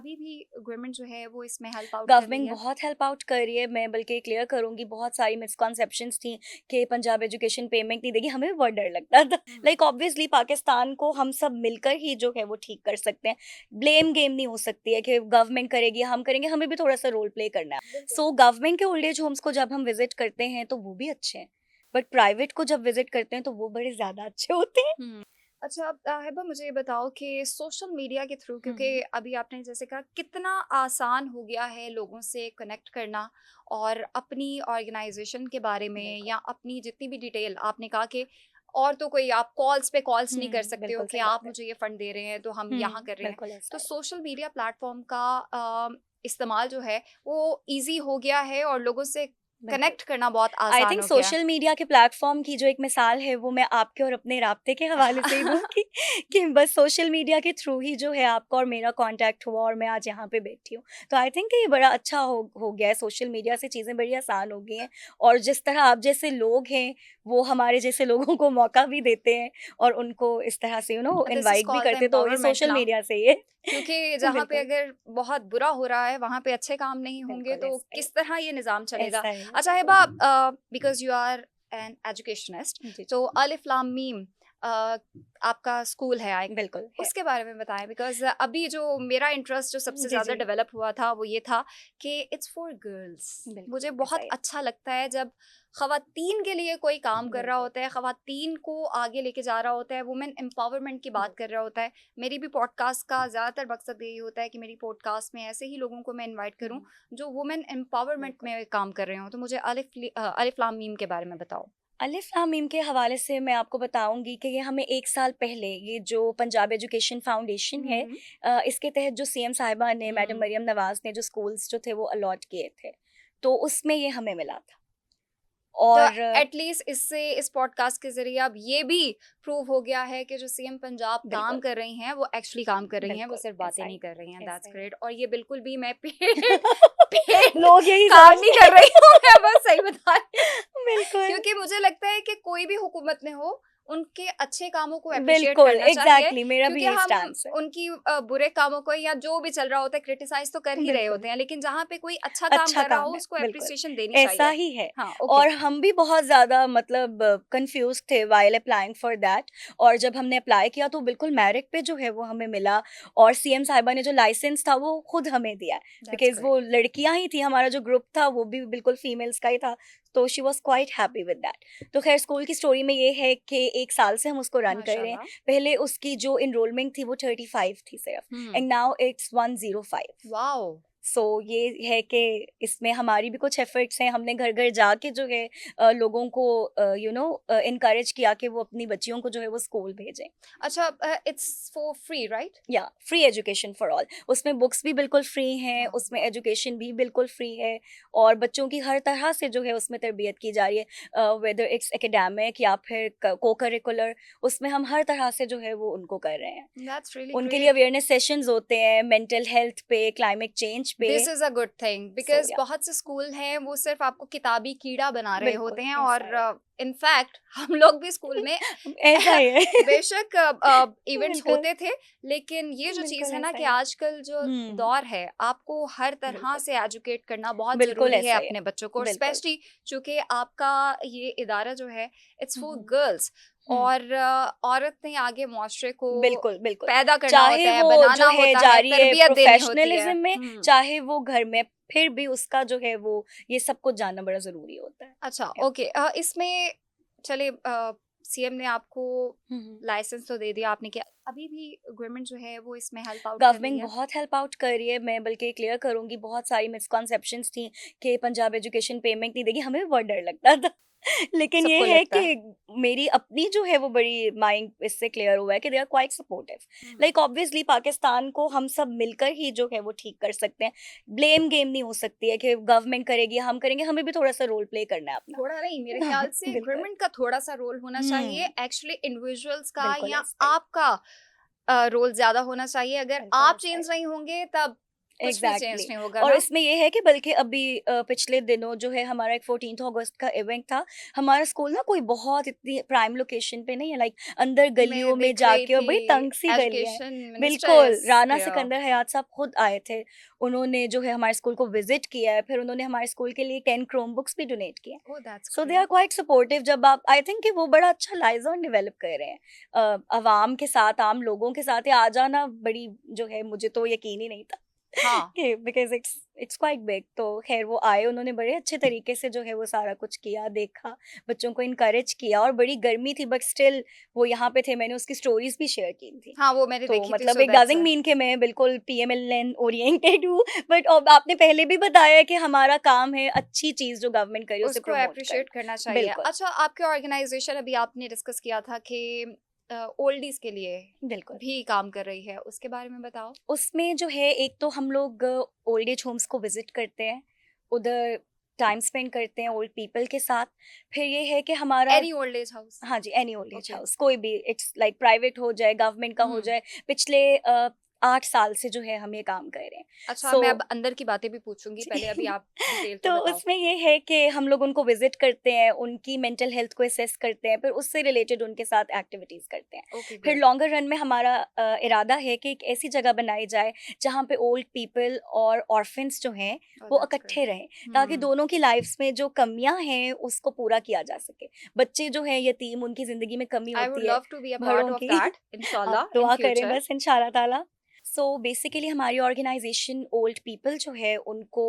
अभी भी गवर्नमेंट जो है वो इसमें हेल्प आउट कर रही गवर्नमेंट है? बहुत हेल्प आउट कर रही है। मैं बल्कि क्लियर करूंगी, बहुत सारी मिसकॉन्सेप्शंस थी कि पंजाब एजुकेशन पेमेंट नहीं देगी, हमें भी बहुत डर लगता था। हम्म। लाइक ऑब्वियसली पाकिस्तान को हम सब मिलकर ही जो है वो ठीक कर सकते हैं। ब्लेम गेम नहीं हो सकती है कि गवर्नमेंट करेगी हम करेंगे, हमें भी थोड़ा सा रोल प्ले करना है। बिल्कुल। सो गवर्नमेंट के ओल्ड एज होम्स को जब हम विजिट करते हैं तो वो भी अच्छे हैं, बट प्राइवेट को जब विजिट करते हैं तो वो बड़े ज्यादा अच्छे होते हैं। हुँ। अच्छा, अब हिबा मुझे ये बताओ कि सोशल मीडिया के थ्रू, क्योंकि हम्म, अभी आपने जैसे कहा कितना आसान हो गया है लोगों से कनेक्ट करना और अपनी ऑर्गेनाइजेशन के बारे में बिल्कुल। या अपनी जितनी भी डिटेल आपने कहा कि और तो कोई आप कॉल्स पे कॉल्स नहीं कर सकते हो बिल्कुल कि सही बात आप है। मुझे ये फंड दे रहे हैं तो हम यहाँ कर रहे हैं। बिल्कुल ऐसा तो है। सोशल मीडिया प्लेटफ़ॉर्म का इस्तेमाल जो है वो ईज़ी हो गया है और लोगों से बिल्कुल। कनेक्ट करना बहुत आई आसान थिंक हो गया है। सोशल मीडिया के प्लेटफॉर्म की जो एक मिसाल है वो मैं आपके और अपने राब्ते के हवाले से ही दूंगी कि बस सोशल मीडिया के थ्रू ही जो है आपका और मेरा कांटेक्ट हुआ और मैं आज यहाँ पे बैठी हूँ। तो आई थिंक ये बड़ा अच्छा हो गया है, सोशल मीडिया से चीज़ें बड़ी आसान हो गई हैं। और जिस तरह आप जैसे लोग हैं वो हमारे जैसे लोगों को मौका भी देते हैं और उनको इस तरह से दिस इज़ इनवाइट भी कॉल्ड द करते हैं, तो ये एम्पावरमेंट सोशल नाउ। मीडिया से ही है। क्योंकि जहाँ पे बिल्कुल। अगर बहुत बुरा हो रहा है वहाँ पे अच्छे काम नहीं होंगे बिल्कुल तो ऐसा ही किस तरह ये निज़ाम चलेगा? ऐसा ही है। अच्छा हिबा, because you are an educationist, जी जी। तो अलिफ लाम मीम आपका स्कूल है बिल्कुल है। उसके बारे में बताएँ। बिकॉज़ अभी जो मेरा इंटरेस्ट जो सबसे जी ज़्यादा जी। डेवलप हुआ था वो ये था कि इट्स फॉर गर्ल्स। बिल्कुल मुझे ऐसा बहुत ही है। अच्छा लगता है जब ख़वातीन के लिए कोई काम कर रहा बिल्कुल। होता है, ख़वातीन को आगे लेके जा रहा होता है, वुमेन एम्पावरमेंट की बात बिल्कुल। कर रहा होता है। मेरी भी पॉडकास्ट का ज़्यादातर मकसद यही होता है कि मेरी पॉडकास्ट में ऐसे ही लोगों को मैं इनवाइट करूं जो वुमेन एम्पावरमेंट बिल्कुल। में काम कर रहे हों। तो मुझे अलिफ लाम मीम के बारे में बताओ। अलिफ लाम मीम के हवाले से मैं आपको बताऊंगी कि ये हमें 1 साल पहले ये जो पंजाब एजुकेशन फाउंडेशन है, हम्म। इसके तहत जो सीएम साहिबा ने, मैडम हम्म। मरियम नवाज ने जो स्कूल्स जो थे वो अलॉट किए थे, तो उसमें ये हमें मिला था। तो और एटलीस्ट इससे इस पॉडकास्ट के ज़रिए अब ये भी प्रूव हो गया है कि जो सीएम पंजाब काम बिल्कुल। कर रही हैं, वो एक्चुअली काम कर रही हैं, वो बिल्कुल सिर्फ़ बातें ऐसा नहीं ही कर रही हैं। ऐसा दैट्स ही ग्रेट। और ये बिल्कुल भी मैं पेड है। पेड लोग यही काम नहीं समझते कर हैं। रही हूँ, मैं बस सही बता रही हूँ। बिल्कुल। क्योंकि मुझे लगता है कि कोई भी हुकूमत में हो, उनके अच्छे कामों को एप्रिशिएट बिल्कुल करना चाहिए। एग्जैक्टली, मेरा भी क्योंकि यही हम स्टांस है। उनकी बुरे कामों को या जो भी चल रहा होता है क्रिटिसाइज़ तो कर ही रहे बिल्कुल। होते हैं, लेकिन जहाँ पे कोई अच्छा काम अच्छा कर रहा हो काम है, उसको बिल्कुल, एप्रिसिएशन देनी ऐसा चाहिए। ही है। हाँ, ओके। और हम भी बहुत ज़्यादा मतलब कन्फ्यूज़ थे व्हाइल अप्लाइंग फॉर दैट। और जब हमने अप्लाई किया तो बिल्कुल मेरिट पे जो है वो हमें मिला। और सीएम साहिबा ने जो लाइसेंस था वो खुद हमें दिया, दैट्स बिकॉज़ ग्रेट। वो लड़कियाँ ही थी, हमारा जो ग्रुप था वो भी बिल्कुल फीमेल्स का ही था, तो she was quite happy with that. तो ख़ैर स्कूल की स्टोरी में ये है कि 1 साल से हम उसको रन कर रहे हैं। माशाल्लाह। पहले उसकी जो एनरोलमेंट थी वो 35 थी सिर्फ़, हुँ। And now it's 105। Wow! So ये है कि इसमें हमारी भी कुछ एफर्ट्स हैं। हमने घर घर जाके जो है लोगों को इनकरेज किया कि वो अपनी बच्चियों को जो है वो स्कूल भेजें। अच्छा, इट्स फॉर फ्री राइट? या फ्री एजुकेशन फॉर ऑल, उसमें बुक्स भी बिल्कुल फ्री हैं, वाह! उसमें एजुकेशन भी बिल्कुल फ्री है। और बच्चों की हर तरह से जो है उसमें तरबियत की जा रही है, वेदर इट्स एकेडमिक या फिर को करिकुलर, उसमें हम हर तरह से जो है वो उनको कर रहे हैं। दैट्स रियली उनके लिए ग्रेट। अवेयरनेस सेशंस होते हैं मेंटल हेल्थ पे, क्लाइमेट चेंज पे। This is a good thing so because या बहुत से स्कूल हैं वो सिर्फ़ आपको किताबी कीड़ा बना रहे बिल्कुल होते हैं ऐसा और है। इनफैक्ट हम लोग भी स्कूल में ऐसा ही है। बेशक इवेंट्स बिल्कुल, होते थे, लेकिन ये जो चीज़ बिल्कुल है ना ऐसा कि ही है। आजकल जो हुँ, दौर है, आपको हर तरह बिल्कुल, से एजुकेट करना बहुत बिल्कुल ज़रूरी है ऐसा ही है। अपने बच्चों को और बिल्कुल। स्पेशली चूँकि आपका ये इदारा जो है it's hmm, for hmm, girls hmm. और औरत ने आगे मुआशरे को बिल्कुल, बिल्कुल। पैदा करना चाहे होता है, वो जो बनाना है होता है, जारी है तरबियत देनी होती है। प्रोफ़ेशनलिज़्म में, हुँ। चाहे वो घर में, फिर भी उसका जो है वो ये सब कुछ जानना बड़ा ज़रूरी होता है। अच्छा, या ओके। इसमें चलिए, सीएम ने आपको हुँ, हुँ। लाइसेंस तो दे दिया आपने कि अभी भी गवर्नमेंट जो है वो इसमें हेल्प आउट कर रही गवर्नमेंट है? बहुत हेल्प आउट कर रही है। मैं बल्कि क्लियर करूँगी, बहुत सारी मिसकॉन्सेप्शंस थी कि पंजाब एजुकेशन पेमेंट नहीं देगी, हमें भी बहुत डर लगता था। लेकिन ये सबको है लगता कि है। मेरी अपनी जो है वो बड़ी माइंड इससे क्लियर हुआ है कि दे आर क्वाइट सपोर्टिव। हुँ। लाइक ऑब्वियसली पाकिस्तान को हम सब मिलकर ही जो है वो ठीक कर सकते हैं। ब्लेम गेम नहीं हो सकती है कि गवर्नमेंट करेगी हम करेंगे, हमें भी थोड़ा सा रोल प्ले करना है अपना। थोड़ा नहीं, मेरे ख्याल से बिल्कुल। गवर्नमेंट का थोड़ा-सा रोल होना चाहिए, हुँ, एक्चुअली इंडिविजुअल्स का बिल्कुल या ऐसा ही है। आपका रोल ज़्यादा होना चाहिए। अगर बिल्कुल आप ऐसा ही चेंज है। नहीं होंगे तब कुछ भी चेंज एग्जैक्टली नहीं होगा और ना। इसमें ये है कि बल्कि अभी पिछले दिनों जो है हमारा एक 14th अगस्त का इवेंट था। हमारा स्कूल ना कोई बहुत इतनी प्राइम लोकेशन पे नहीं है, लाइक अंदर मैं गलियों में देख रही जाके, और थी बड़ी तंग सी गलियां हैं। एजुकेशन मिनिस्टर बिल्कुल, इज राना देयर। सिकंदर हयात साहब खुद आए थे। उन्होंने जो है हमारे स्कूल को विजिट किया है, फिर उन्होंने हमारे स्कूल के लिए 10 क्रोम बुक्स भी डोनेट किए हैं। Oh that's so they are great. Quite supportive. जब आप, आई थिंक कि वो बड़ा अच्छा लाइजन डेवलप कर रहे हैं अवाम के साथ, आम लोगों के साथ। ये आ जाना बड़ी जो है, मुझे तो यकीन ही नहीं था हाँ, कि बिकॉज इट्स क्वाइट बिग। तो खैर वो आए, उन्होंने बड़े अच्छे तरीके से जो है वो सारा कुछ किया, देखा, बच्चों को इनकरेज किया। और बड़ी गर्मी थी बट स्टिल वो यहाँ पे थे। मैंने उसकी स्टोरीज भी शेयर की थी। हाँ, वो मैंने तो देखी थी, मतलब so it that's doesn't mean कि मैं बिल्कुल पीएमएलएन ओरिएंटेड हूँ, बट आपने पहले भी बताया है कि हमारा काम है अच्छी चीज जो गवर्नमेंट करे उसे उसको प्रमोट एप्रिशिएट करना। करना चाहिए। बिल्कुल। अच्छा, आपके ऑर्गेनाइजेशन अभी आपने डिस्कस किया था कि ओल्डीज के लिए बिल्कुल, भी काम कर रही है, उसके बारे में बताओ। उसमें जो है एक तो हम लोग ओल्ड एज होम्स को विजिट करते हैं, उधर टाइम स्पेंड करते हैं ओल्ड पीपल के साथ। फिर ये है कि हमारा, एनी ओल्ड एज हाउस। हाँ जी, any old age okay. House कोई भी, इट्स लाइक प्राइवेट हो जाए, गवर्नमेंट का हो हम्म। जाए। पिछले 8 साल से जो है हम ये काम कर रहे हैं। अच्छा, सो मैं अब अंदर की बातें भी पूछूंगी, जी पहले अभी आप डिटेल तो पे बताओ। उसमें ये है कि हम लोग उनको विजिट करते हैं, उनकी मेंटल हेल्थ को असेस करते हैं, फिर उससे रिलेटेड उनके साथ एक्टिविटीज करते हैं। ओके, फिर गुड। लॉन्गर रन में हमारा इरादा है कि एक ऐसी जगह बनाई जाए जहाँ पे ओल्ड पीपल और ऑर्फन्स जो हैं ओह वो दैट्स इकट्ठे ग्रेट। रहें, ताकि हम्म। दोनों की लाइफ्स में जो कमियां हैं उसको पूरा किया जा सके। बच्चे जो हैं यतीम, उनकी जिंदगी में कमी आई वुड होती है, love to be a part बड़ों ऑफ की दैट आप इंशाल्लाह इन दुआ करें फ्यूचर। बस इंशाल्लाह ताला। सो बेसिकली हमारी ऑर्गेनाइजेशन ओल्ड पीपल जो है उनको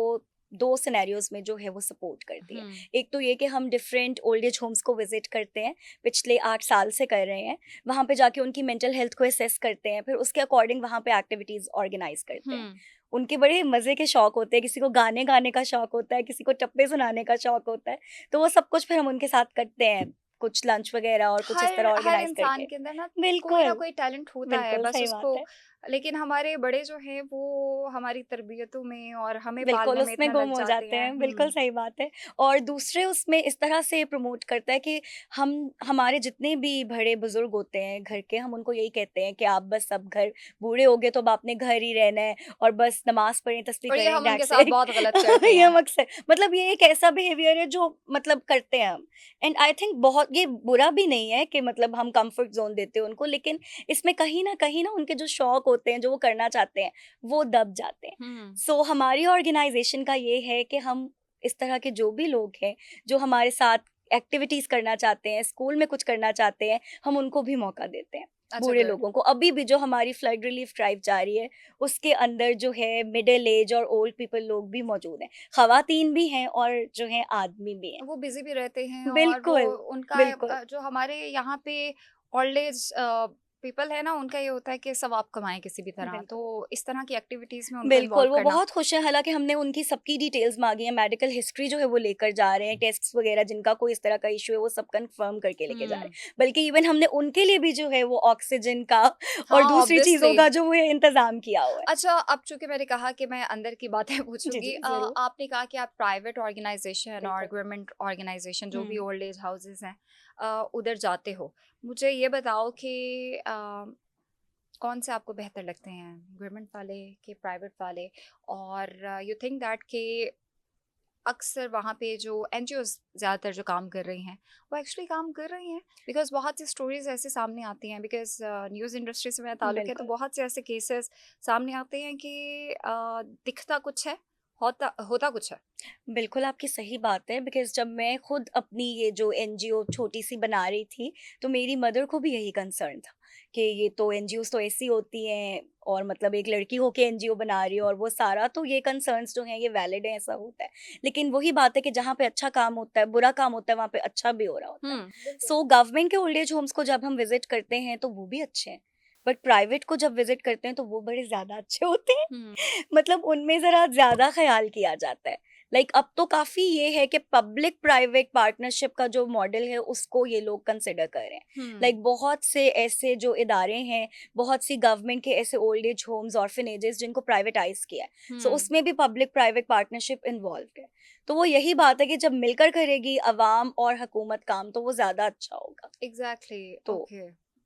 2 सिनेरियोज में जो है वो सपोर्ट करती है। हम्म। एक तो ये कि हम डिफरेंट ओल्ड एज होम्स को विजिट करते हैं, पिछले 8 साल से कर रहे हैं। वहाँ पे जाके उनकी मेंटल हेल्थ को असेस करते हैं, फिर उसके अकॉर्डिंग वहाँ पे एक्टिविटीज़ ऑर्गेनाइज करते हैं। हम्म। उनके बड़े मज़े के शौक होते हैं, किसी को गाने गाने का शौक होता है, किसी को टप्पे सुनाने का शौक होता है। तो वो सब कुछ फिर हम उनके साथ करते हैं, कुछ लंच वगैरह और कुछ इस तरह हर ऑर्गेनाइज इंसान करके। के अंदर ना कोई ना बिल्कुल, कोई टैलेंट होता है, बिल्कुल बस सही उसको। बात है। लेकिन हमारे बड़े जो हैं वो हमारी तरबियतों में और हमें बिल्कुल, पालने में उसमें इतना गुम लग हो जाते जाते हैं। हैं, बिल्कुल सही बात है। और दूसरे उसमें इस तरह से प्रमोट करता है कि हम हमारे जितने भी बड़े-बुज़ुर्ग होते हैं घर के, हम उनको यही कहते हैं कि आप बस अब घर बूढ़े हो गए तो अब आपने घर ही रहना है और बस नमाज़ पढ़ें, तस्बीह और ये करें, हम उनके दैट्स साथ इट। बहुत गलत करते ये हैं। हम अक्सर, मतलब ये एक ऐसा बिहेवियर है जो मतलब करते हैं हम। एंड आई थिंक बहुत ये बुरा भी नहीं है कि मतलब हम कम्फर्ट ज़ोन देते हैं उनको, लेकिन इसमें कहीं न उनके जो शौक होते हैं, जो वो करना चाहते हैं, वो दब जाते हैं। हम्म। सो हमारी ऑर्गेनाइजेशन का ये है कि हम इस तरह के जो भी लोग हैं जो हमारे साथ एक्टिविटीज करना चाहते हैं, स्कूल में कुछ करना चाहते हैं, हम उनको भी मौका देते हैं। अच्छा, बूढ़े गुड। लोगों को अभी भी जो हमारी फ्लड रिलीफ ड्राइव जारी है उसके अंदर जो है मिडिल एज और ओल्ड पीपल लोग भी मौजूद हैं, खवातीन भी हैं और जो हैं आदमी भी हैं। वो बिजी भी रहते हैं और वो बिल्कुल, उनका बिल्कुल, जो हमारे यहाँ पे ओल्ड एज पीपल है ना, उनका ये होता है कि सब आप कमाएं किसी भी तरह, तो बिल्कुल। इस तरह की एक्टिविटीज में उनको बिल्कुल, इन्वॉल्व वो करना। बहुत खुश हैं, हालाँकि हमने उनकी सबकी डिटेल्स माँगी हैं, मेडिकल हिस्ट्री जो है वो लेकर जा रहे हैं, टेस्ट्स वगैरह जिनका कोई इस तरह का इश्यू है वो सब कन्फर्म करके लेके जा रहे हम्म। हैं। बल्कि इवन हमने उनके लिए भी जो है वो ऑक्सीजन का और हाँ, दूसरी चीज़ों ऑब्वियसली। का जो है इंतज़ाम किया हुआ है। अच्छा, अब चूँकि मैंने कहा कि मैं अंदर की बातें जी, पूछूँगी, जी, ज़रूर। आपने कहा कि आप प्राइवेट ऑर्गेनाइज़ेशन और बिल्कुल। गवर्नमेंट ऑर्गेनाइज़ेशन जो भी हुँ। ओल्ड एज हाउसेज़ हैं, उधर जाते हो। मुझे ये बताओ कि कौन से आपको बेहतर लगते हैं, गवर्नमेंट वाले कि प्राइवेट वाले? और यू थिंक दैट कि अक्सर वहाँ पे जो एनजीओज़ ज़्यादातर जो काम कर रही हैं, वो एक्चुअली काम कर रही हैं? बिकॉज़ बहुत सी स्टोरीज़ ऐसे सामने आती हैं, बिकॉज़ न्यूज़ इंडस्ट्री से मेरा ताल्लुक है, तो बिल्कुल। बहुत से ऐसे केसेस सामने आते हैं कि दिखता कुछ है, होता होता कुछ है। बिल्कुल, आपकी सही बात है, बिकॉज़ जब मैं खुद अपनी ये जो एनजीओ छोटी-सी बना रही थी, तो मेरी मदर को भी यही कंसर्न था कि ये तो एनजीओज़ तो ऐसी होती हैं और मतलब एक लड़की होके एनजीओ बना रही है और वो सारा, तो ये कंसर्न्स जो हैं ये वैलिड हैं, ऐसा होता है। लेकिन वही बात है कि जहाँ पे अच्छा काम होता है, बुरा काम होता है, वहाँ पे अच्छा भी हो रहा होता है। बिल्कुल। सो गवर्नमेंट के ओल्ड एज होम्स को जब हम विज़िट करते हैं तो वो भी अच्छे हैं, बट प्राइवेट को जब विज़िट करते हैं तो वो बड़े ज़्यादा अच्छे होते हैं। हुँ, मतलब उनमें ज़रा ज़्यादा ख़्याल किया जाता है। अब तो काफ़ी ये है कि पब्लिक प्राइवेट पार्टनरशिप का जो मॉडल है उसको ये लोग कंसिडर कर रहे हैं। हुँ, बहुत से ऐसे जो इदारे हैं, बहुत सी गवर्नमेंट के ऐसे ओल्ड एज होम्स, ऑर्फनेजेस जिनको प्राइवेटाइज़ किया है। सो हुँ, उसमें भी पब्लिक प्राइवेट पार्टनरशिप इन्वॉल्व्ड है। तो वो यही बात है कि जब मिलकर करेगी अवाम और हुकूमत काम तो वो ज़्यादा अच्छा होगा। एग्ज़ैक्टली, तो ओके।